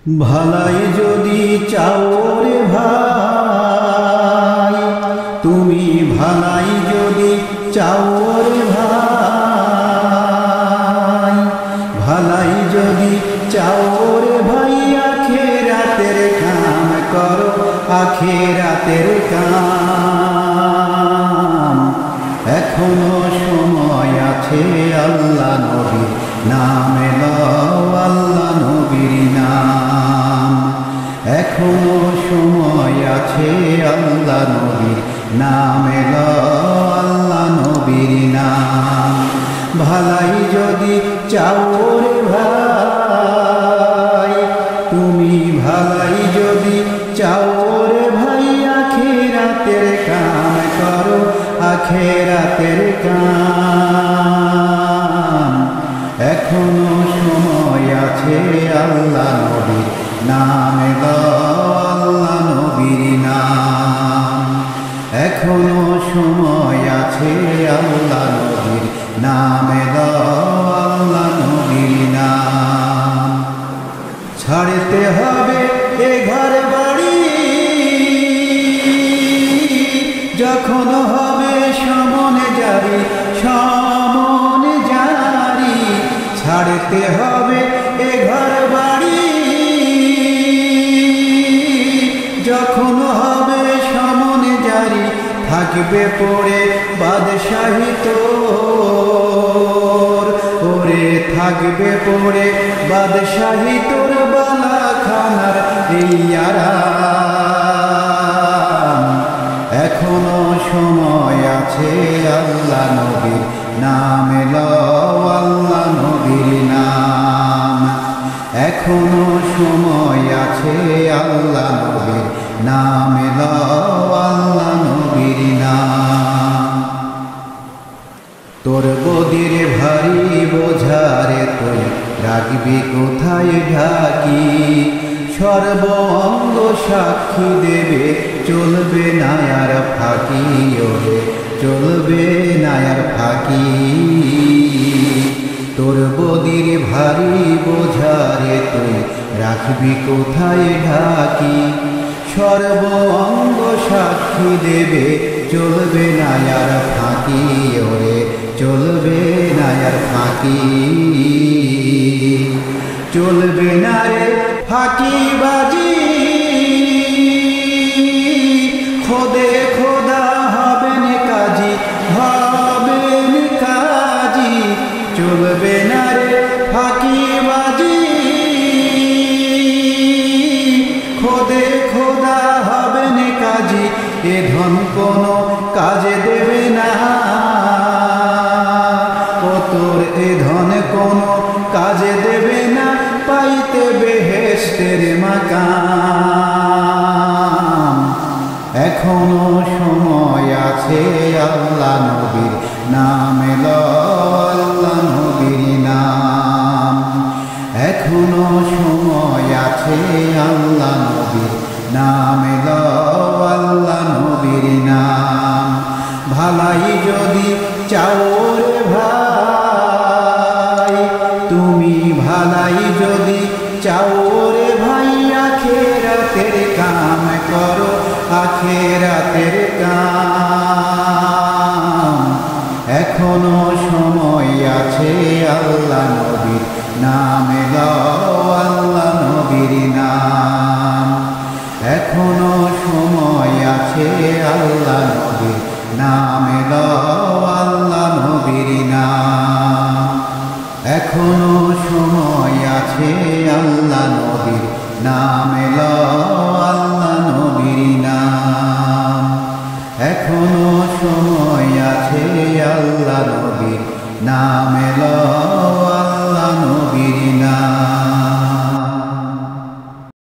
ভালাই যদি চাও রে ভাই, তুমি ভালাই যদি চাও রে ভাই, ভালাই যদি চাও রে ভাই, আখিরাতের কাম করো, আখিরাতের কাম। এখনো সময় আছে, আল্লাহ নবীর নামে লও, আল্লাহ নবীর নাম। এখনো সময় আছে, আল্লাহ নবীর নামে লও, আল্লাহ নবীর নাম। ভালাই যদি চাও রে ভাই, তুমি ভালাই যদি চাও রে ভাই, আখিরাতের কাম করো, আখিরাতের কাম। এখনো সময় আছে, আল্লাহ নবীর নামে লও, আল্লাহ নবীর নাম। এখনো সময় আছে, আল্লাহ নবীর নামে লও, আল্লাহ নবীর নাম। ছাড়তে হবে এ ঘর বাড়ি, যখন হবে সমনে জারি, সমনে জারি। ছাড়তে হবে এ ঘর বাড়ি, যখন হবে সমনে জারি। থাকবে পড়ে বাদশাহী তোর, ওরে থাকবে পড়ে বাদশাহী তোর, বালাখানার এই আরাম। এখনো সময় আছে, আল্লাহ নবীর নামে লও, আল্লাহ নবীর নাম। এখনো সময় আছে, আল্লাহ নবীর নামে লও, আল্লাহ নবীর নাম। তোর বদির ভারী বোঝারে তুই রাখবি কোথায় ঢাকি, সর্ব অঙ্গ সাক্ষী দেবে, চলবে না আর ফাঁকি, ওরে চলবে না আর ফাঁকি। তোর বদির ভারী বোঝারে তুই রাখবি কোথায় ঢাকি, সর্ব অঙ্গ সাক্ষী দেবে, চলবে না আর ফাঁকি, ওরে চলবে না আর ফাঁকি। চলবে না রে ফাঁকিবাজি, খোদে খোদা হবেন কাজী, হবেন কাজী। চলবে না রে ফাঁকিবাজি, খোদে খোদা হবেন কাজী। এ ধন কোনো কাজে দেবে না, ও তোর এ ধন কোনো কাজে দেবে না, পাইতে বেহেশতের মাকাম। এখনো সময় আছে, আল্লাহ নবীর নামে লও, আল্লাহ নবীর নাম। এখনো সময় আছে, আল্লাহ নবীর নামে লও, আল্লাহ নবীর নাম। ভালাই যদি চাও রে ভাই, তুমি ভালাই যদি চাও রে ভাই, আখিরাতের কাম করো, আখিরাতের কাম। এখনো সময় আছে, আল্লাহ নবীর নামে লও, আল্লাহ নবীর নাম। এখনো সময় আছে, আল্লাহ নবীর নামে লও, আল্লাহ নবীর নাম। এখনো সময় আছে, আল্লাহ নবীর নামে লও, আল্লাহ নবীর নাম। এখনো সময় আছে, আল্লাহ নবীর নামে লও।